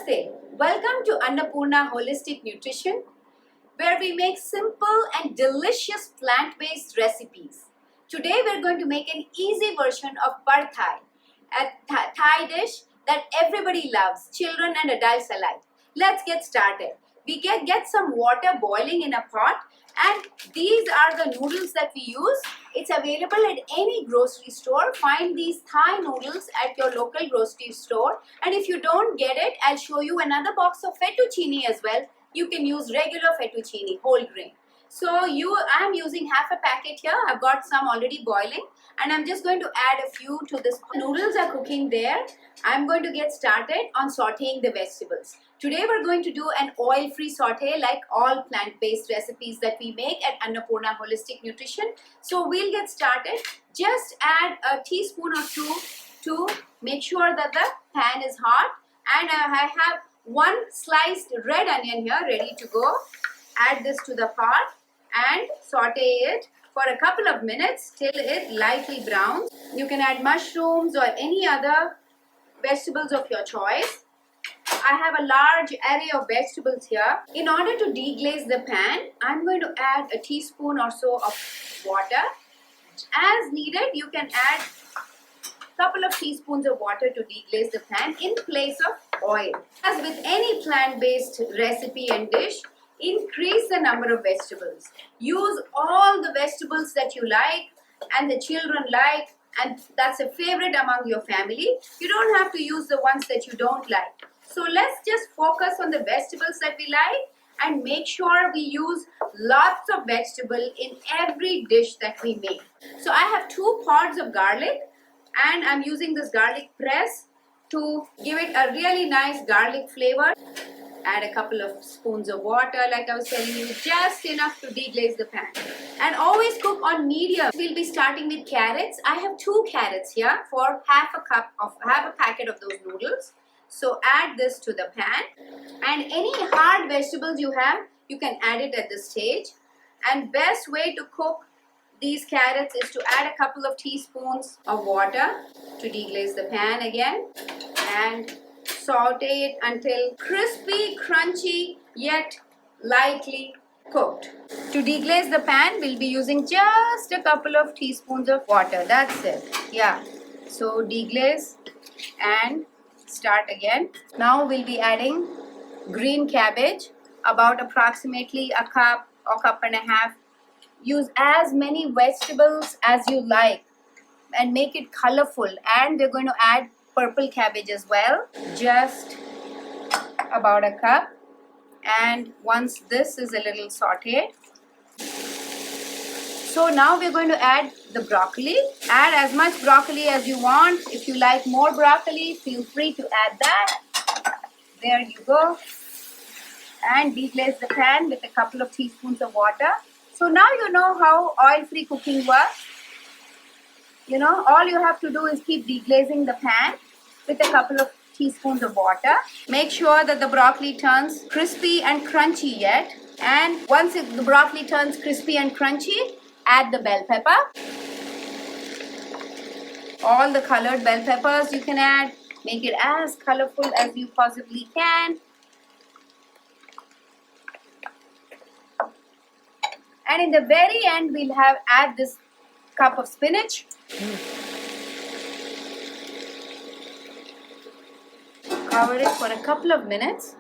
Namaste. Welcome to Annapoorna Holistic Nutrition, where we make simple and delicious plant-based recipes. Today we're going to make an easy version of Pad Thai, a Thai dish that everybody loves, children and adults alike. Let's get started. We get some water boiling in a pot, and these are the noodles that we use. It's available at any grocery store. Find these Thai noodles at your local grocery store. And if you don't get it, I'll show you another box of fettuccine as well. You can use regular fettuccine, whole grain. So I'm using half a packet here. I've got some already boiling, and I'm just going to add a few to this. Noodles are cooking there. I'm going to get started on sauteing the vegetables. Today we're going to do an oil-free saute like all plant-based recipes that we make at Annapoorna Holistic Nutrition. So we'll get started. Just add a teaspoon or two to make sure that the pan is hot. And I have one sliced red onion here ready to go. Add this to the pot and saute it for a couple of minutes till it lightly browns. You can add mushrooms or any other vegetables of your choice. I have a large array of vegetables here. In order to deglaze the pan, I'm going to add a teaspoon or so of water. As needed, you can add a couple of teaspoons of water to deglaze the pan in place of oil. As with any plant-based recipe and dish, increase the number of vegetables. Use all the vegetables that you like and the children like, and that's a favorite among your family. You don't have to use the ones that you don't like. So let's just focus on the vegetables that we like and make sure we use lots of vegetable in every dish that we make. So I have 2 pods of garlic, and I'm using this garlic press to give it a really nice garlic flavor. Add a couple of spoons of water, like I was telling you, just enough to deglaze the pan. And always cook on medium. We'll be starting with carrots. I have 2 carrots here for half a packet of those noodles. So add this to the pan. And any hard vegetables you have, you can add it at this stage. And best way to cook these carrots is to add a couple of teaspoons of water to deglaze the pan again. And saute it until crispy, crunchy, yet lightly cooked. To deglaze the pan, we'll be using just a couple of teaspoons of water. That's it. Yeah. So deglaze and start again. Now we'll be adding green cabbage, about approximately a cup or cup and a half. Use as many vegetables as you like and make it colorful. And we're going to add purple cabbage as well, just about a cup. And once this is a little sauteed, so now we're going to add the broccoli. Add as much broccoli as you want. If you like more broccoli, feel free to add that. There you go. And deglaze the pan with a couple of teaspoons of water. So now you know how oil-free cooking works. You know, all you have to do is keep deglazing the pan with a couple of teaspoons of water. Make sure that the broccoli turns crispy and crunchy yet. And once the broccoli turns crispy and crunchy, add the bell pepper. All the colored bell peppers you can add. Make it as colorful as you possibly can. And in the very end, we'll add this cup of spinach. Cover it for a couple of minutes.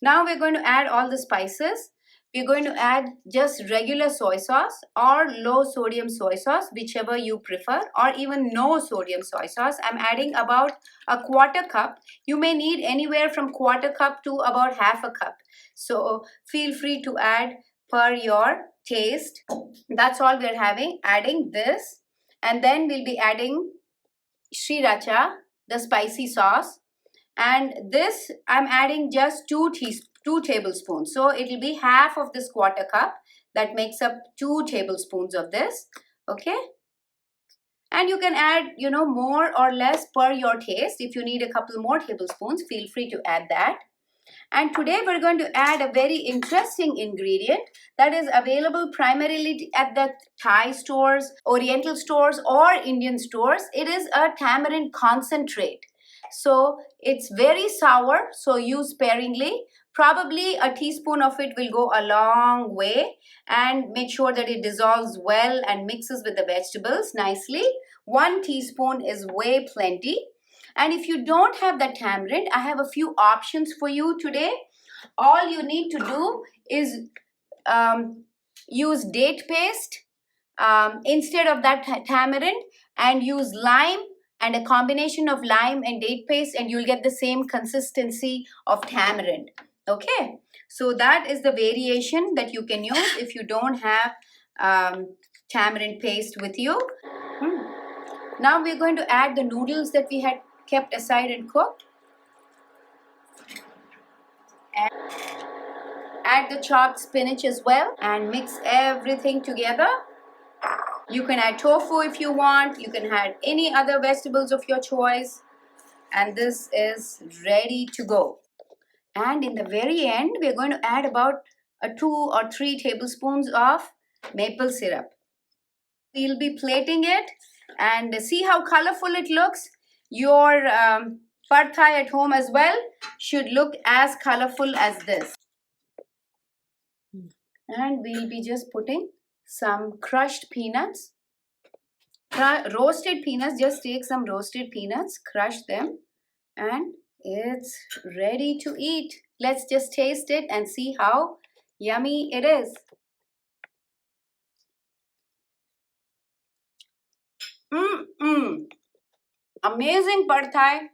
Now we're going to add all the spices. We're going to add just regular soy sauce or low sodium soy sauce, whichever you prefer, or even no sodium soy sauce. I'm adding about a quarter cup. You may need anywhere from quarter cup to about half a cup. So feel free to add per your taste. That's all we're adding this. And then we'll be adding sriracha, the spicy sauce. And this I'm adding just 2 tablespoons. So it will be half of this quarter cup. That makes up 2 tablespoons of this. Okay. And you can add, more or less per your taste. If you need a couple more tablespoons, feel free to add that. And today we're going to add a very interesting ingredient that is available primarily at the Thai stores, Oriental stores, or Indian stores. It is a tamarind concentrate. So it's very sour, so use sparingly. Probably a teaspoon of it will go a long way, and make sure that it dissolves well and mixes with the vegetables nicely. 1 teaspoon is way plenty. And if you don't have the tamarind, I have a few options for you today. All you need to do is use date paste instead of that tamarind, and use lime and a combination of lime and date paste, and you'll get the same consistency of tamarind. Okay, so that is the variation that you can use if you don't have tamarind paste with you. Now we're going to add the noodles that we had kept aside and cooked. And add the chopped spinach as well and mix everything together. You can add tofu if you want. You can add any other vegetables of your choice. And this is ready to go. And in the very end, we're going to add about 2 or 3 tablespoons of maple syrup. We'll be plating it and see how colorful it looks. Your pad thai at home as well should look as colorful as this. And we'll be just putting some crushed peanuts. Roasted peanuts, just take some roasted peanuts, crush them, and it's ready to eat. Let's just taste it and see how yummy it is. Amazing pad thai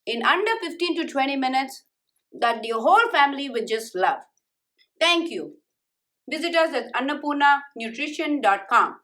in under 15 to 20 minutes that the whole family would just love. Thank you. Visit us at annapoornanutrition.com.